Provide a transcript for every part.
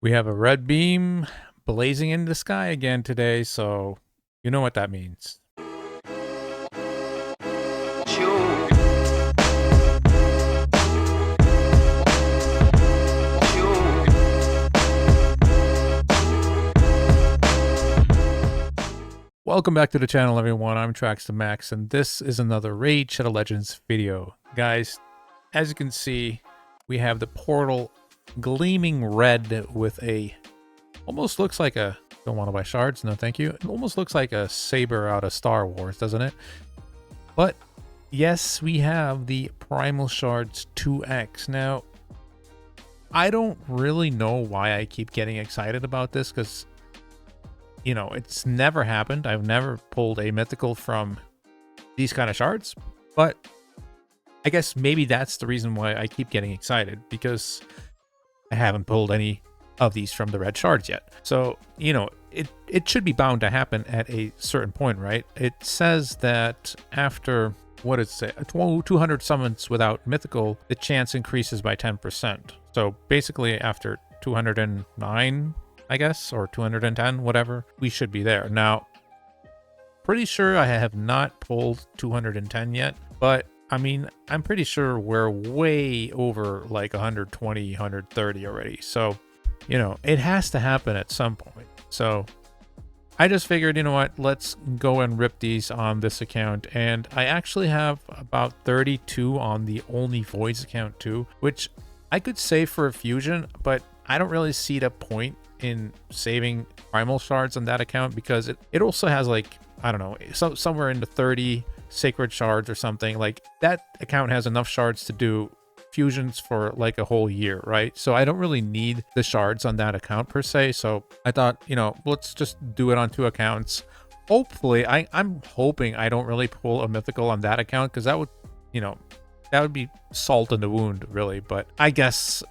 We have a red beam blazing in the sky again today, so you know what that means. Welcome back to the channel, everyone. I'm Trax Max, and this is another Raid Shadow Legends video. Guys, as you can see, we have the portal gleaming red with a, almost looks like a, don't want to buy shards, no thank you. It almost looks like a saber out of Star Wars, doesn't it? But yes, we have the Primal Shards 2X. Now, I don't really know why I keep getting excited about this, because you know, it's never happened. I've never pulled a mythical from these kind of shards, but I guess maybe that's the reason why I keep getting excited, because I haven't pulled any of these from the red shards yet. So, you know, it should be bound to happen at a certain point, right? It says that after, what does it say? 200 summons without mythical, the chance increases by 10%. So basically after 209, I guess, or 210, whatever, we should be there. Now, pretty sure I have not pulled 210 yet, but I mean, I'm pretty sure we're way over like 120, 130 already. So, you know, it has to happen at some point. So I just figured, you know what, let's go and rip these on this account. And I actually have about 32 on the Only Voids account too, which I could save for a fusion, but I don't really see the point in saving primal shards on that account, because it also has like, I don't know, somewhere in the 30 sacred shards or something. Like, that account has enough shards to do fusions for like a whole year, right? So I don't really need the shards on that account per se. So I thought, you know, let's just do it on two accounts. Hopefully, I'm hoping I don't really pull a mythical on that account, because that would, you know, that would be salt in the wound, really. But I guess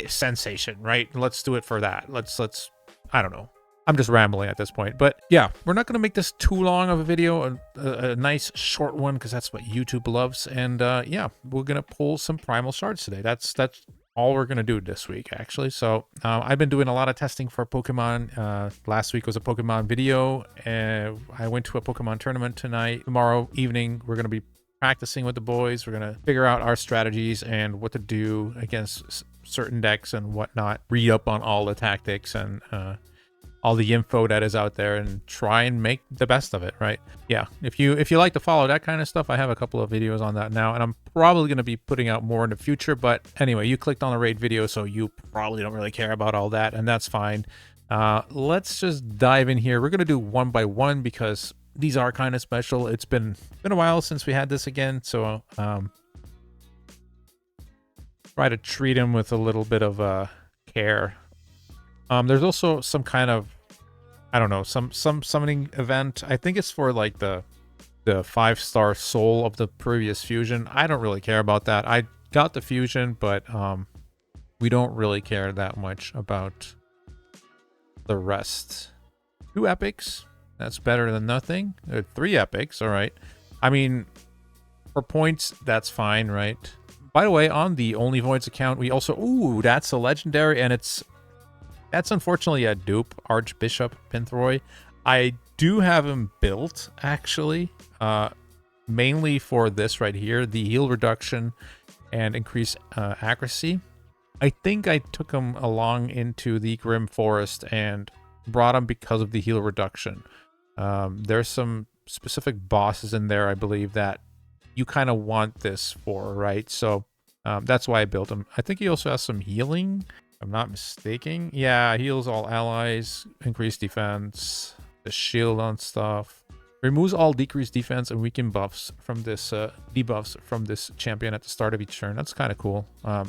sensation, right? Let's do it for that. Let's I don't know, I'm just rambling at this point. But yeah, we're not going to make this too long of a video, a nice short one, because that's what YouTube loves. And yeah, we're going to pull some primal shards today. That's all we're going to do this week, actually. So I've been doing a lot of testing for Pokemon. Last week was a Pokemon video, and I went to a Pokemon tournament tonight. Tomorrow evening we're going to be practicing with the boys. We're going to figure out our strategies and what to do against certain decks and whatnot, read up on all the tactics and all the info that is out there, and try and make the best of it, right? Yeah, if you like to follow that kind of stuff, I have a couple of videos on that now, and I'm probably going to be putting out more in the future. But anyway, you clicked on the raid video, so you probably don't really care about all that, and that's fine. Let's just dive in here. We're going to do one by one, because these are kind of special. It's been a while since we had this again, so try to treat him with a little bit of care. There's also some kind of, I don't know, some summoning event. I think it's for like the 5-star soul of the previous fusion. I don't really care about that. I got the fusion, but we don't really care that much about the rest. 2 epics, that's better than nothing. 3 epics, all right. I mean, for points, that's fine, right? By the way, on the Only Voids account, we also, ooh, that's a legendary, and that's unfortunately a dupe, Archbishop Pinthroy. I do have him built, actually, mainly for this right here, the heal reduction and increased accuracy. I think I took him along into the Grim Forest and brought him because of the heal reduction. There's some specific bosses in there, I believe, that you kind of want this for, right? So that's why I built him. I think he also has some healing, if I'm not mistaken. Yeah, heals all allies, increased defense, the shield on stuff, removes all decreased defense and weaken buffs from this debuffs from this champion at the start of each turn. That's kind of cool. I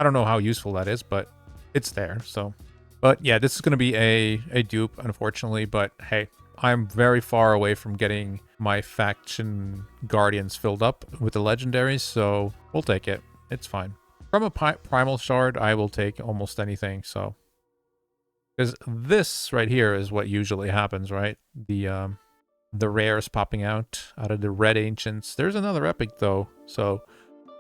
don't know how useful that is, but it's there. So, but yeah, this is going to be a dupe, unfortunately. But hey, I'm very far away from getting my faction guardians filled up with the legendaries, so we'll take it. It's fine. From a primal shard, I will take almost anything. So, because this right here is what usually happens, right? The rares popping out of the red ancients. There's another epic though, so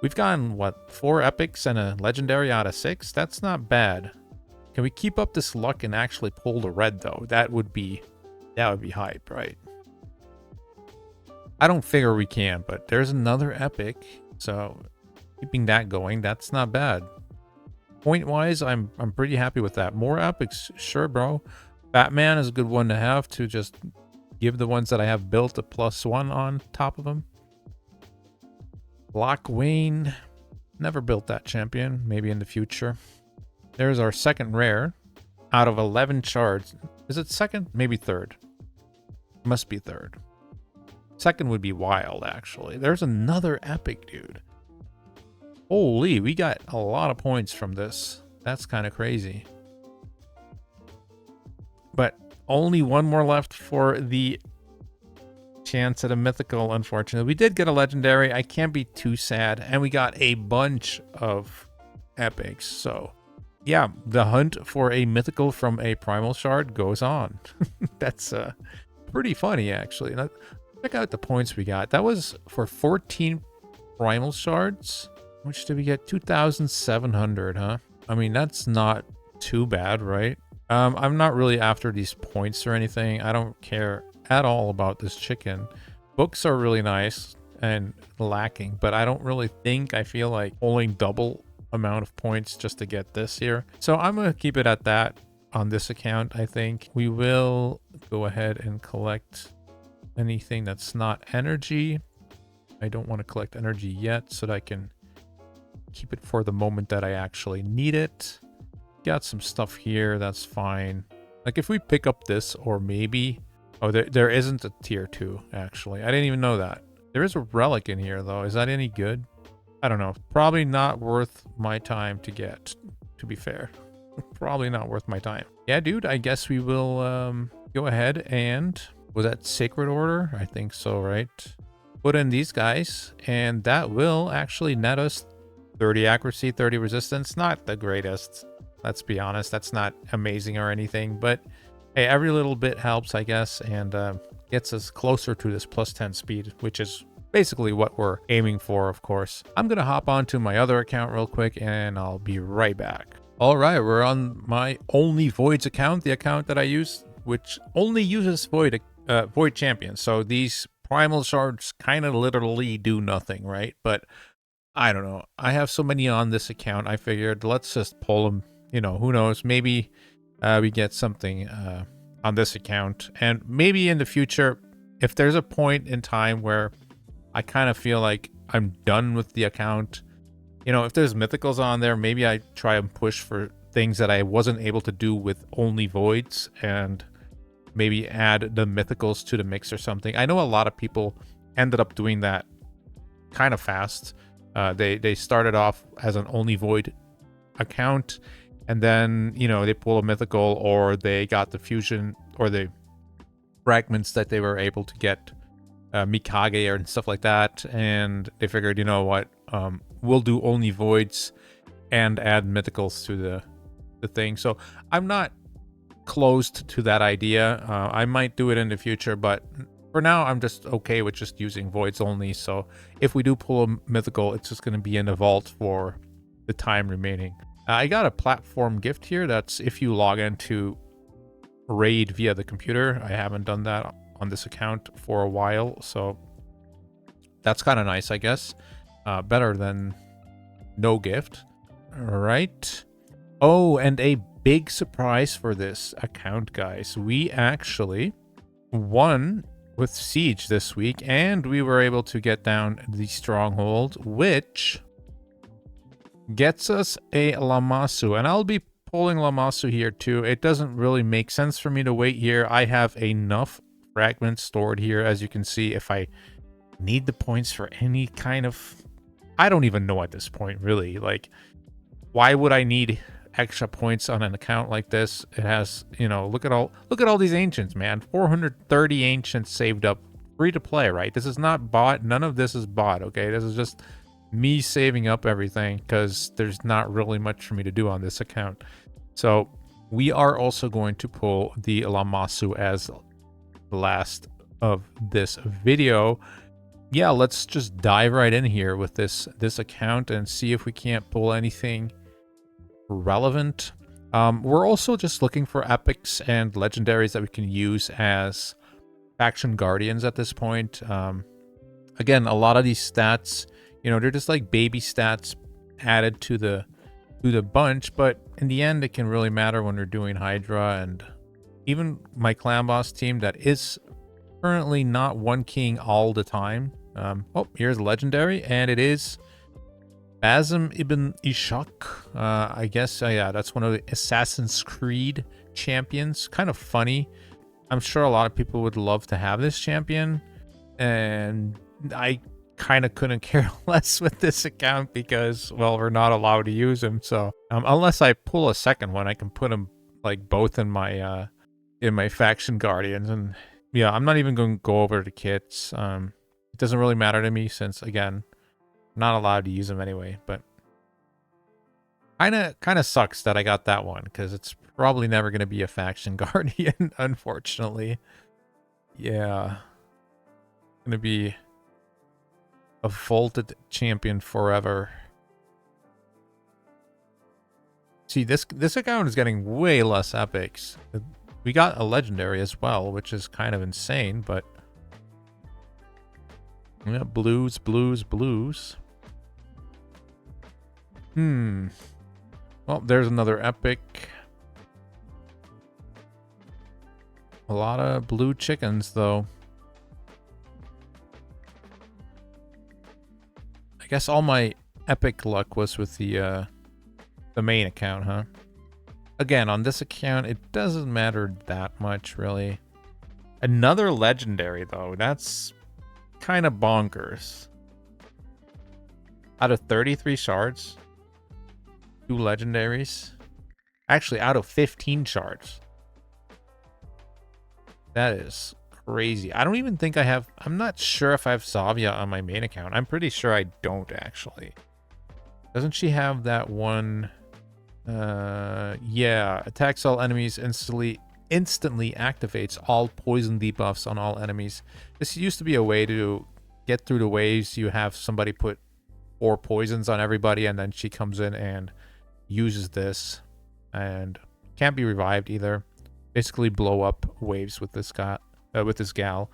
we've gotten what, 4 epics and a legendary out of 6. That's not bad. Can we keep up this luck and actually pull the red though? That would be hype, right? I don't figure we can, but there's another epic. So keeping that going, that's not bad. Point wise, I'm pretty happy with that. More epics, sure, bro. Batman is a good one to have to just give the ones that I have built a +1 on top of them. Lock Wayne, never built that champion. Maybe in the future. There's our second rare out of 11 shards. Is it second? Maybe third. Must be third. Second would be wild, actually. There's another epic, dude. Holy, we got a lot of points from this. That's kind of crazy. But only one more left for the chance at a mythical, unfortunately. We did get a legendary. I can't be too sad. And we got a bunch of epics. So, yeah, the hunt for a mythical from a primal shard goes on. That's pretty funny, actually. Check out the points we got. That was for 14 primal shards. Which did we get? 2,700, huh? I mean, that's not too bad, right? I'm not really after these points or anything. I don't care at all about this chicken. Books are really nice and lacking, but I don't really think I feel like pulling double amount of points just to get this here. So I'm going to keep it at that on this account, I think. We will go ahead and collect anything that's not energy. I don't want to collect energy yet so that I can keep it for the moment that I actually need it. Got some stuff here, that's fine. Like if we pick up this, or maybe... Oh, there isn't a tier 2, actually. I didn't even know that. There is a relic in here, though. Is that any good? I don't know. Probably not worth my time to get, to be fair. Probably not worth my time. Yeah, dude, I guess we will go ahead and... Was that Sacred Order? I think so, right? Put in these guys, and that will actually net us 30 accuracy, 30 resistance. Not the greatest. Let's be honest. That's not amazing or anything, but hey, every little bit helps, I guess, and gets us closer to this +10 speed, which is basically what we're aiming for, of course. I'm going to hop onto my other account real quick, and I'll be right back. All right, we're on my Only Voids account, the account that I use, which only uses Void champions. So these primal shards kind of literally do nothing, right? But I don't know. I have so many on this account. I figured let's just pull them. You know, who knows? Maybe we get something on this account. And maybe in the future, if there's a point in time where I kind of feel like I'm done with the account, you know, if there's mythicals on there, maybe I try and push for things that I wasn't able to do with Only Voids and maybe add the mythicals to the mix or something. I know a lot of people ended up doing that kind of fast. They started off as an Only Void account, and then, you know, they pull a mythical, or they got the fusion or the fragments that they were able to get Mikage or stuff like that, and they figured, you know what, we'll do Only Voids and add mythicals to the thing. So I'm not closed to that idea. I might do it in the future, but for now I'm just okay with just using Voids only. So if we do pull a mythical, it's just going to be in the vault for the time remaining. I got a platform gift here. That's if you log into Raid via the computer. I haven't done that on this account for a while, so that's kind of nice, I guess. Better than no gift. All right. Oh, and a big surprise for this account, guys. We actually won with Siege this week, and we were able to get down the Stronghold, which gets us a Lammasu, and I'll be pulling Lammasu here too. It doesn't really make sense for me to wait here. I have enough fragments stored here, as you can see. If I need the points for any kind of... I don't even know at this point, really. Like, why would I need extra points on an account like this? It has, you know, look at all these ancients, man. 430 ancients saved up, free to play, right? This is not bought. None of this is bought, okay? This is just me saving up everything because there's not really much for me to do on this account. So we are also going to pull the Lammasu as the last of this video. Yeah, let's just dive right in here with this account and see if we can't pull anything relevant. We're also just looking for epics and legendaries that we can use as faction guardians at this point. Again, a lot of these stats, you know, they're just like baby stats added to the bunch, but in the end, it can really matter when we're doing Hydra. And even my clan boss team that is currently not one king all the time. Oh, here's a legendary, and it is Basim ibn Ishaq. I guess, yeah, that's one of the Assassin's Creed champions. Kind of funny. I'm sure a lot of people would love to have this champion, and I kind of couldn't care less with this account because, well, we're not allowed to use him. So unless I pull a second one, I can put him like both in my faction guardians. And yeah, I'm not even going to go over the kits. It doesn't really matter to me since, again, I'm not allowed to use them anyway. But kind of sucks that I got that one because it's probably never going to be a faction guardian, unfortunately. Yeah, gonna be a vaulted champion forever. See, this account is getting way less epics. We got a legendary as well, which is kind of insane, but yeah, blues. Well, there's another epic. A lot of blue chickens, though. I guess all my epic luck was with the main account, huh? Again, on this account, it doesn't matter that much, really. Another legendary, though. That's kind of bonkers. Out of 33 shards, 2 legendaries. Actually, out of 15 shards. That is crazy. I don't even think I have... I'm not sure if I have Zavia on my main account. I'm pretty sure I don't, actually. Doesn't she have that one... yeah. Attacks all enemies instantly activates all poison debuffs on all enemies. This used to be a way to get through the waves. You have somebody put 4 poisons on everybody, and then she comes in and uses this. And can't be revived either. Basically blow up waves with this guy, with this gal.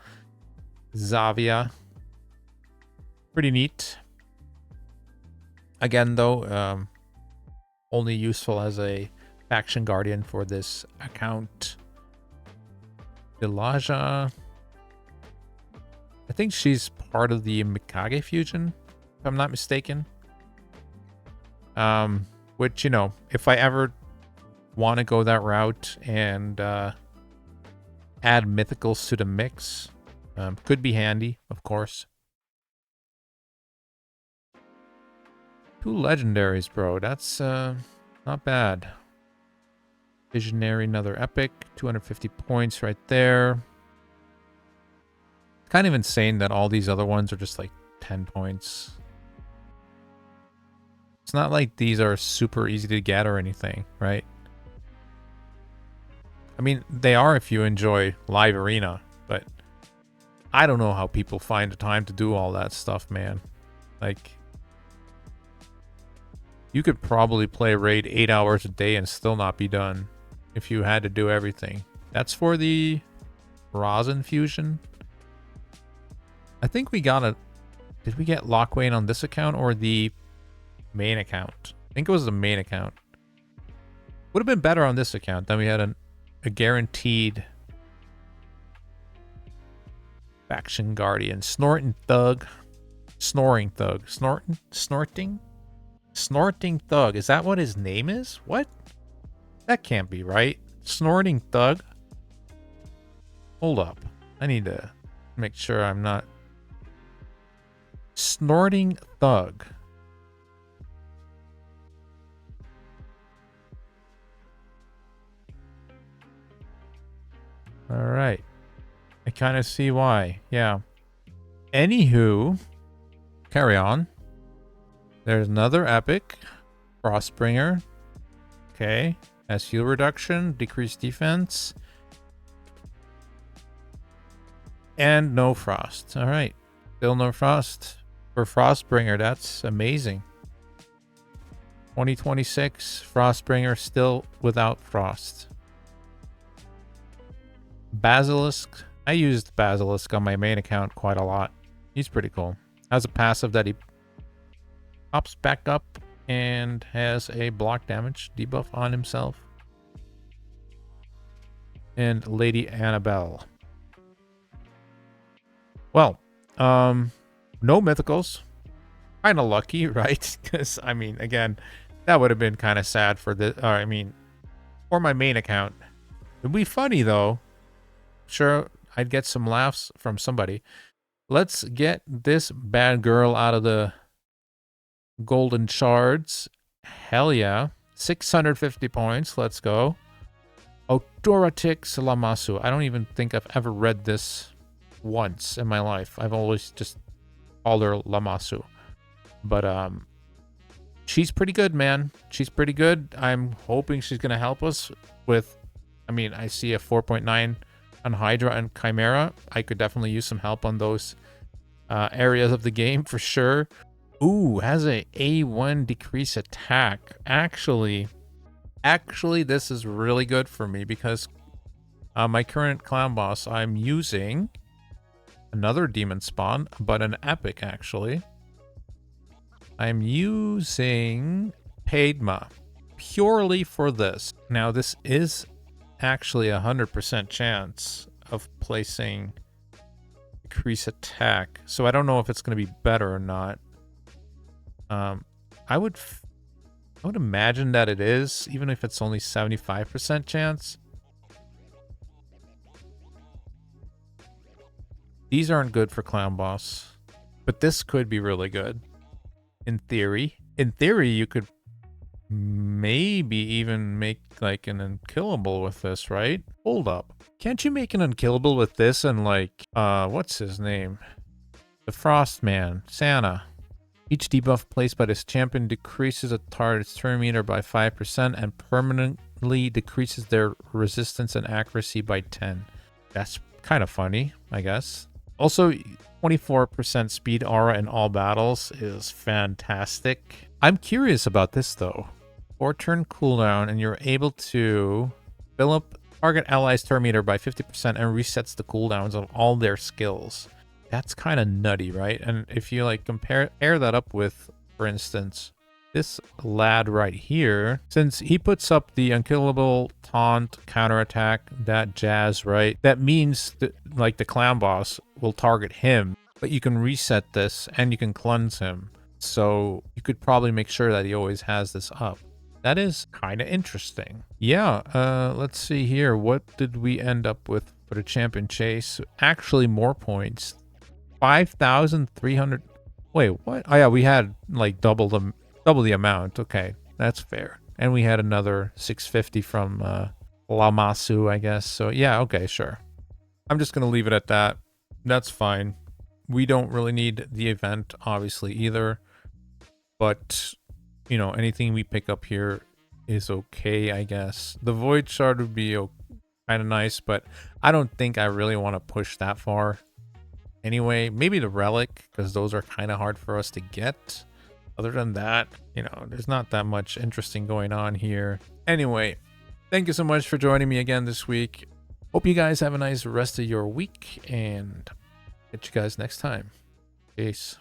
Zavia. Pretty neat. Again, though, only useful as a faction guardian for this account. Elijah. I think she's part of the Mikage fusion, if I'm not mistaken. Which, you know, if I ever want to go that route and add mythicals to the mix, could be handy, of course. 2 legendaries, bro. That's not bad. Visionary, another epic. 250 points right there. It's kind of insane that all these other ones are just like 10 points. It's not like these are super easy to get or anything, right? I mean, they are if you enjoy live arena, but I don't know how people find the time to do all that stuff, man. Like, you could probably play Raid 8 hours a day and still not be done if you had to do everything. That's for the Rosin fusion. I think we got a... Did we get Lockwayne on this account or the main account? I think it was the main account. Would have been better on this account. Then we had a guaranteed faction guardian. Snorting Thug. Snoring Thug. Snorting Thug. Is that what his name is? What? That can't be right. Snorting Thug. Hold up. I need to make sure I'm not... Snorting Thug. Alright. I kind of see why. Yeah. Anywho. Carry on. There's another epic. Frostbringer. Okay. Has heal reduction. Decreased defense. And no frost.. Still no frost for Frostbringer. That's amazing. 2026, Frostbringer still without Frost. Basilisk. I used Basilisk on my main account quite a lot. He's pretty cool. Has a passive that he pops back up and has a block damage debuff on himself. And Lady Annabelle. Well, no mythicals. Kind of lucky, right? Because, I mean, again, that would have been kind of sad for the, I mean, for my main account. It'd be funny, though. Sure, I'd get some laughs from somebody. Let's get this bad girl out of the golden shards. Hell yeah. 650 points. Let's go. Odoratix Lamasu. I don't even think I've ever read this once in my life. I've always just called her Lamasu. But she's pretty good, man. She's pretty good. I'm hoping she's going to help us with, I mean, I see a 4.9 on Hydra and Chimera. I could definitely use some help on those areas of the game for sure. Ooh, has a A1 decrease attack. Actually, this is really good for me because my current clown boss, I'm using another demon spawn, but an epic actually. I'm using Padma purely for this. Now, this is actually 100% chance of placing decrease attack, so I don't know if it's going to be better or not. I would imagine that it is, even if it's only 75% chance. These aren't good for clown boss, but this could be really good. In theory, you could maybe even make like an unkillable with this, right? Hold up. Can't you make an unkillable with this and like, what's his name? The Frost Man, Santa. Each debuff placed by this champion decreases a target's turn meter by 5% and permanently decreases their resistance and accuracy by 10. That's kind of funny, I guess. Also, 24% speed aura in all battles is fantastic. I'm curious about this though. 4-turn cooldown and you're able to fill up target allies' turn meter by 50% and resets the cooldowns of all their skills. That's kind of nutty, right? And if you like pair that up with, for instance, this lad right here, since he puts up the unkillable, taunt, counterattack, that jazz, right? That means that like the clown boss will target him, but you can reset this and you can cleanse him. So you could probably make sure that he always has this up. That is kind of interesting. Yeah, let's see here. What did we end up with for the champion chase? Actually, more points. 5,300. Wait, what? Oh yeah, we had like double the amount. Okay, that's fair. And we had another 650 from Lamasu, I guess. So yeah, okay, sure. I'm just gonna leave it at that. That's fine. We don't really need the event, obviously, either. But you know, anything we pick up here is okay, I guess. The Void Shard would be kind of nice, but I don't think I really want to push that far. Anyway, maybe the Relic, because those are kind of hard for us to get. Other than that, you know, there's not that much interesting going on here. Anyway, thank you so much for joining me again this week. Hope you guys have a nice rest of your week, and catch you guys next time. Peace.